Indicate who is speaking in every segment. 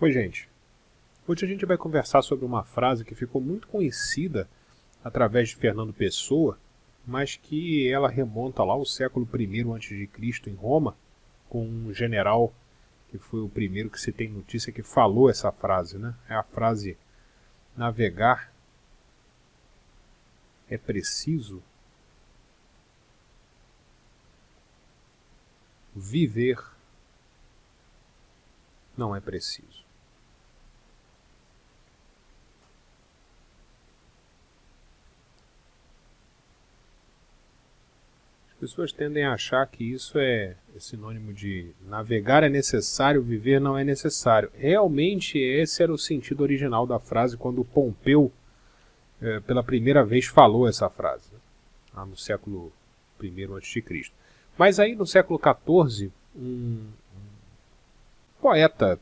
Speaker 1: Oi, gente. Hoje a gente vai conversar sobre uma frase que ficou muito conhecida através de Fernando Pessoa, mas que ela remonta lá ao século I a.C. em Roma, com um general que foi o primeiro que se tem notícia que falou essa frase, né? É a frase: navegar é preciso, viver não é preciso. As pessoas tendem a achar que isso é sinônimo de navegar é necessário, viver não é necessário. Realmente esse era o sentido original da frase quando Pompeu, pela primeira vez, falou essa frase, né? Lá no século I a.C. Mas aí no século XIV, um poeta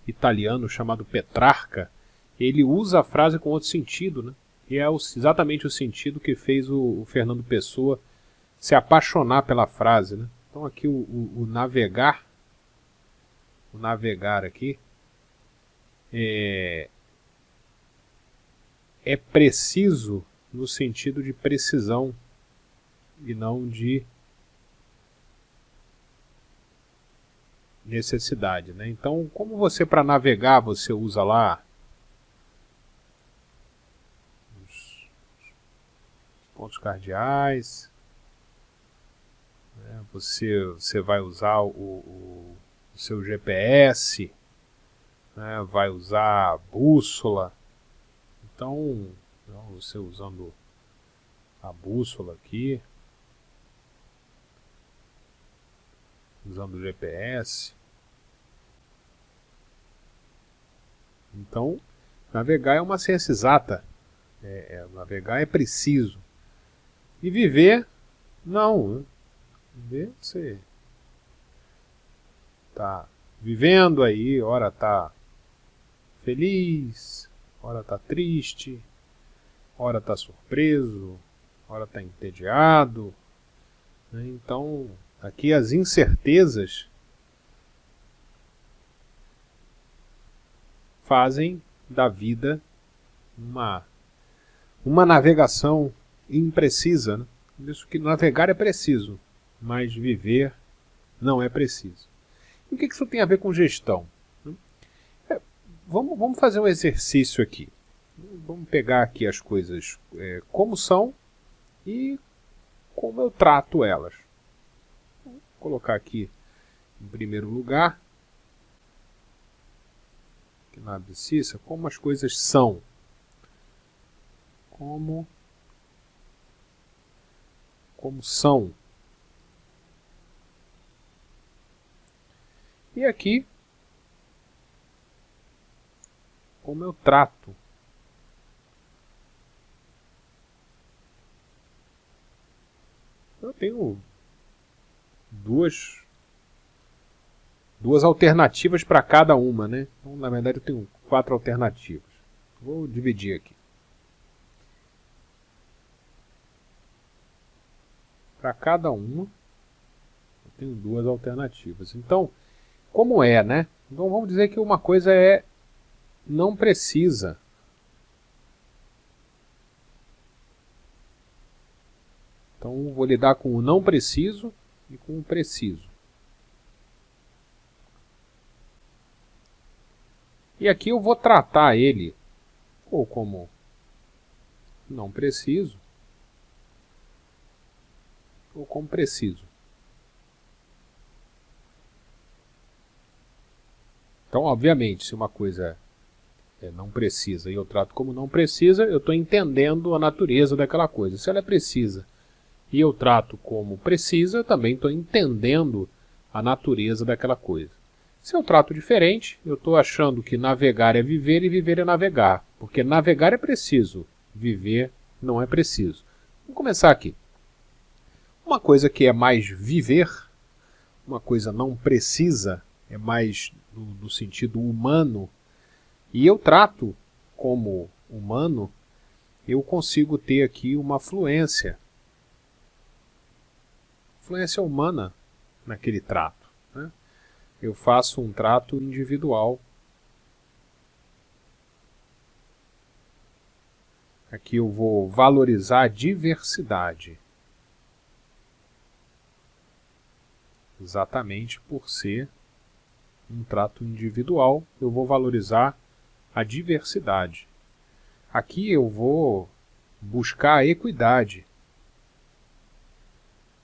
Speaker 1: italiano chamado Petrarca, ele usa a frase com outro sentido, né? E é exatamente o sentido que fez o Fernando Pessoa se apaixonar pela frase, né? Então aqui o navegar aqui é preciso no sentido de precisão e não de necessidade, né? Então, como você, para navegar, você usa lá os pontos cardeais, né? Você vai usar o seu GPS, né? Vai usar a bússola. Então, você usando a bússola aqui, usando o GPS. Então, navegar é uma ciência exata. Navegar é preciso. E viver, não. Né? Viver, você está vivendo aí, ora está feliz, ora está triste, ora está surpreso, ora está entediado. Né? Então, aqui as incertezas fazem da vida uma navegação imprecisa. Né? Isso que navegar é preciso, mas viver não é preciso. E o que isso tem a ver com gestão? Vamos fazer um exercício aqui. Vamos pegar aqui as coisas como são e como eu trato elas. Vou colocar aqui em primeiro lugar, aqui na abscissa, como as coisas são. Como são. E aqui, como eu trato. Eu tenho duas alternativas para cada uma, né? Então, na verdade, eu tenho 4 alternativas. Vou dividir aqui. Para cada uma, eu tenho 2 alternativas. Então, como é, né? Então, vamos dizer que uma coisa não precisa. Então, vou lidar com o não preciso e com o preciso. E aqui eu vou tratar ele ou como não preciso ou como preciso. Então, obviamente, se uma coisa não precisa e eu trato como não precisa, eu estou entendendo a natureza daquela coisa. Se ela é precisa e eu trato como precisa, eu também estou entendendo a natureza daquela coisa. Se eu trato diferente, eu estou achando que navegar é viver e viver é navegar. Porque navegar é preciso, viver não é preciso. Vamos começar aqui. Uma coisa que é mais viver, uma coisa não precisa, é mais no sentido humano, e eu trato como humano, eu consigo ter aqui uma fluência. Fluência humana naquele trato. Né? Eu faço um trato individual Aqui eu vou valorizar a diversidade. Exatamente por ser um trato individual, eu vou valorizar a diversidade. Aqui eu vou buscar a equidade,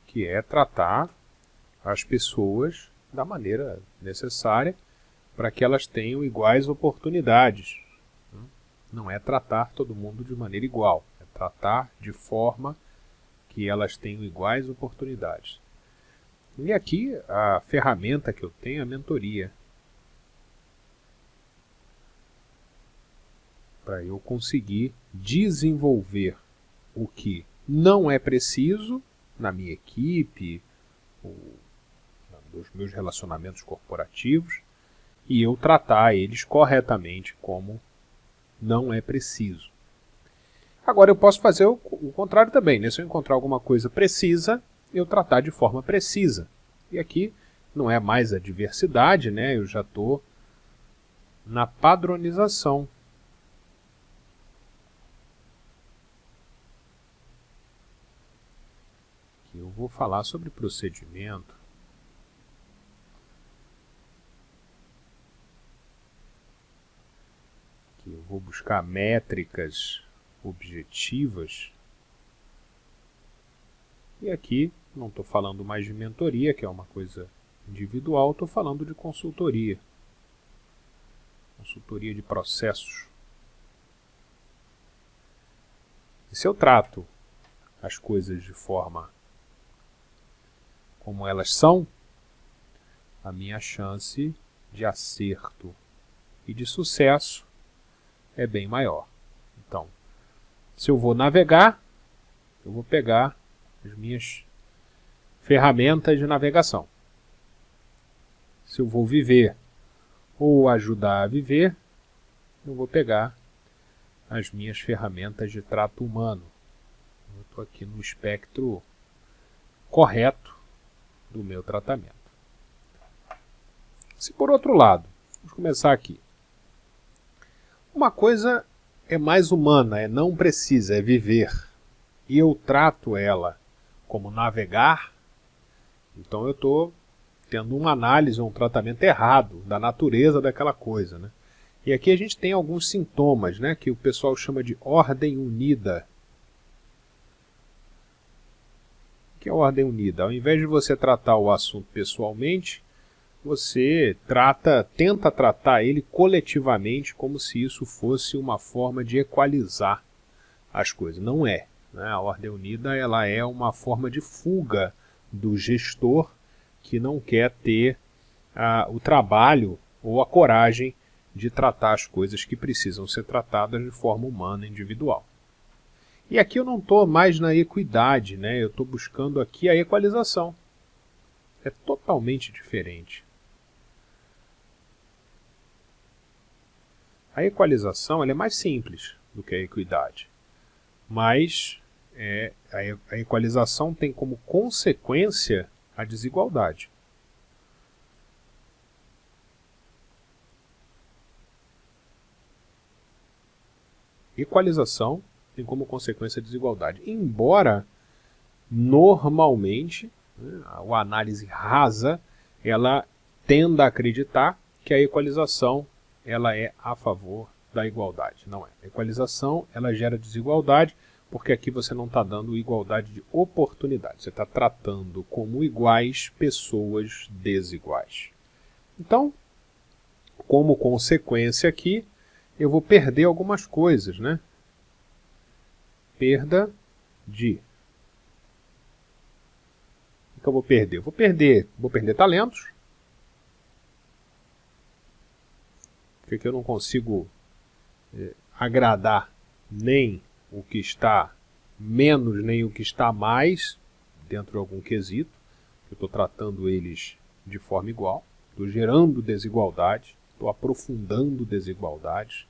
Speaker 1: que é tratar as pessoas da maneira necessária para que elas tenham iguais oportunidades. Não é tratar todo mundo de maneira igual, é tratar de forma que elas tenham iguais oportunidades. E aqui a ferramenta que eu tenho é a mentoria. Para eu conseguir desenvolver o que não é preciso na minha equipe, ou nos meus relacionamentos corporativos, e eu tratar eles corretamente como não é preciso. Agora eu posso fazer o contrário também, né? Se eu encontrar alguma coisa precisa, eu tratar de forma precisa. E aqui não é mais a diversidade, né? Eu já estou na padronização. Aqui eu vou falar sobre procedimento. Aqui eu vou buscar métricas objetivas. E aqui não estou falando mais de mentoria, que é uma coisa individual, estou falando de consultoria. Consultoria de processos. E se eu trato as coisas de forma como elas são, a minha chance de acerto e de sucesso é bem maior. Então, se eu vou navegar, eu vou pegar as minhas ferramentas de navegação. Se eu vou viver ou ajudar a viver, eu vou pegar as minhas ferramentas de trato humano. Eu estou aqui no espectro correto do meu tratamento. Se por outro lado, vamos começar aqui. Uma coisa é mais humana, é não precisa, é viver. E eu trato ela como navegar, então eu estou tendo uma análise, um tratamento errado da natureza daquela coisa, né? E aqui a gente tem alguns sintomas, né, que o pessoal chama de ordem unida. O que é ordem unida? Ao invés de você tratar o assunto pessoalmente, você tenta tratar ele coletivamente como se isso fosse uma forma de equalizar as coisas. Não é, né? A ordem unida ela é uma forma de fuga do gestor que não quer ter o trabalho ou a coragem de tratar as coisas que precisam ser tratadas de forma humana, individual. E aqui eu não estou mais na equidade, né? Eu estou buscando aqui a equalização. É totalmente diferente. A equalização ela é mais simples do que a equidade, mas a equalização tem como consequência a desigualdade. Equalização tem como consequência a desigualdade, embora normalmente, né, a análise rasa ela tenda a acreditar que a equalização ela é a favor da igualdade. Não é. A equalização ela gera desigualdade, porque aqui você não está dando igualdade de oportunidade. Você está tratando como iguais pessoas desiguais. Então, como consequência aqui, eu vou perder algumas coisas, né? Perda de... O que eu vou perder? Eu vou perder talentos. Porque eu não consigo agradar nem o que está menos, nem o que está mais dentro de algum quesito. Eu estou tratando eles de forma igual. Estou gerando desigualdade, estou aprofundando desigualdades,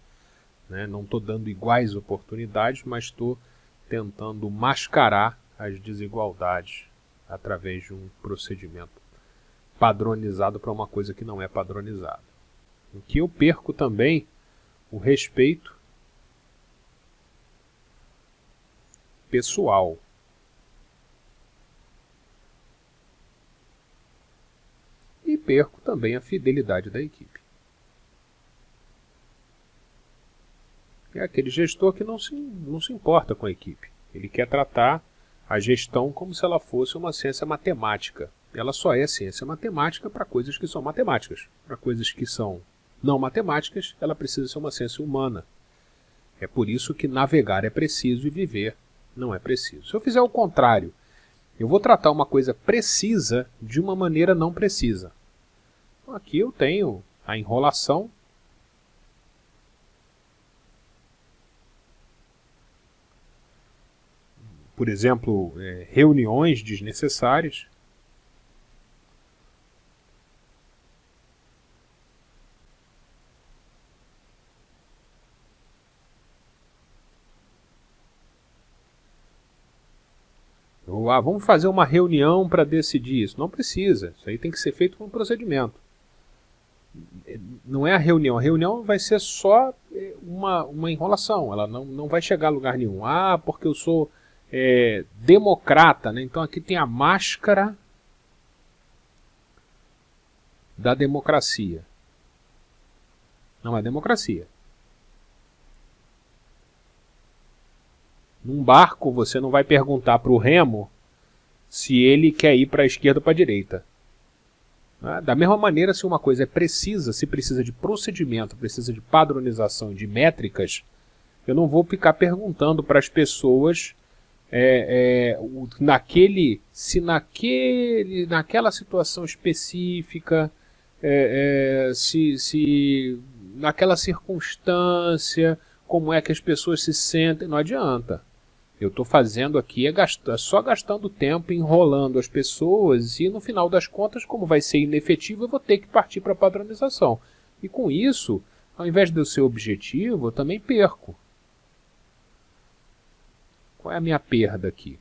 Speaker 1: né? Não estou dando iguais oportunidades, mas estou tentando mascarar as desigualdades através de um procedimento padronizado para uma coisa que não é padronizada. Em que eu perco também o respeito pessoal. E perco também a fidelidade da equipe. É aquele gestor que não se importa com a equipe. Ele quer tratar a gestão como se ela fosse uma ciência matemática. Ela só é ciência matemática para coisas que são matemáticas. Para coisas que são não matemáticas, ela precisa ser uma ciência humana. É por isso que navegar é preciso e viver não é preciso. Se eu fizer o contrário, eu vou tratar uma coisa precisa de uma maneira não precisa. Então, aqui eu tenho a enrolação. Por exemplo, reuniões desnecessárias. Vamos fazer uma reunião para decidir isso. Não precisa. Isso aí tem que ser feito com um procedimento. Não é a reunião vai ser só uma enrolação. Ela não vai chegar a lugar nenhum. Porque eu sou democrata, né? Então aqui tem a máscara da democracia. Não é democracia. Num barco você não vai perguntar para o remo se ele quer ir para a esquerda ou para a direita. Da mesma maneira, se uma coisa é precisa, se precisa de procedimento, precisa de padronização, de métricas, eu não vou ficar perguntando para as pessoas naquela situação específica, se naquela circunstância, como é que as pessoas se sentem. Não adianta. Eu estou fazendo aqui só gastando tempo, enrolando as pessoas, e no final das contas, como vai ser inefetivo, eu vou ter que partir para a padronização. E com isso, ao invés de eu ser objetivo, eu também perco. Qual é a minha perda aqui?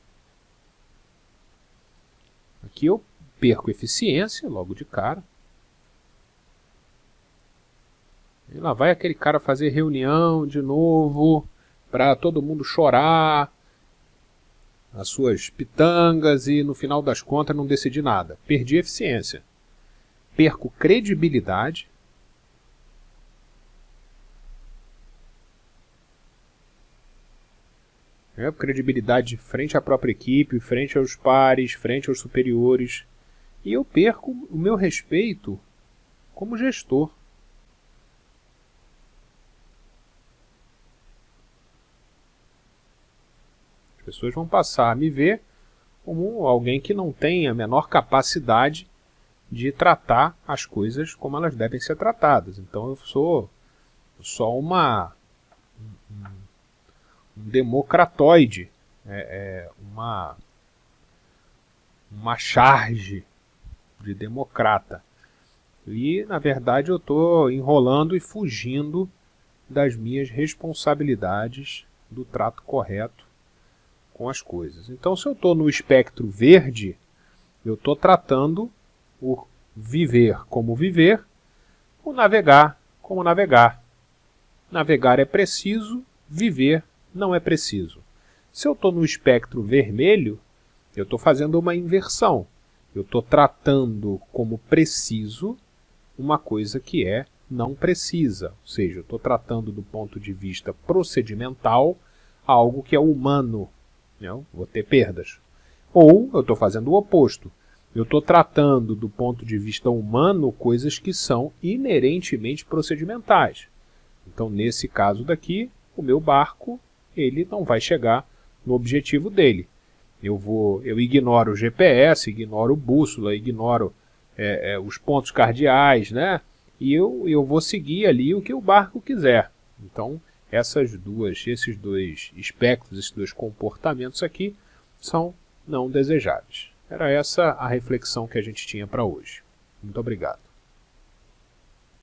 Speaker 1: Aqui eu perco eficiência, logo de cara. E lá vai aquele cara fazer reunião de novo, para todo mundo chorar as suas pitangas e no final das contas não decidir nada. Perdi eficiência. Perco credibilidade. Credibilidade frente à própria equipe, frente aos pares, frente aos superiores. E eu perco o meu respeito como gestor. As pessoas vão passar a me ver como alguém que não tem a menor capacidade de tratar as coisas como elas devem ser tratadas. Então eu sou só um democratoide, uma charge de democrata. E, na verdade, eu estou enrolando e fugindo das minhas responsabilidades do trato correto com as coisas. Então, se eu estou no espectro verde, eu estou tratando o viver como viver, o navegar como navegar. Navegar é preciso, viver não é preciso. Se eu estou no espectro vermelho, eu estou fazendo uma inversão. Eu estou tratando como preciso uma coisa que não precisa. Ou seja, eu estou tratando do ponto de vista procedimental algo que é humano. Eu vou ter perdas. Ou eu estou fazendo o oposto. Eu estou tratando do ponto de vista humano coisas que são inerentemente procedimentais. Então, nesse caso daqui, o meu barco ele não vai chegar no objetivo dele. Eu ignoro o GPS, ignoro bússola, ignoro os pontos cardeais, né? E eu vou seguir ali o que o barco quiser. Então, esses dois espectros, esses dois comportamentos aqui, são não desejáveis. Era essa a reflexão que a gente tinha para hoje. Muito obrigado.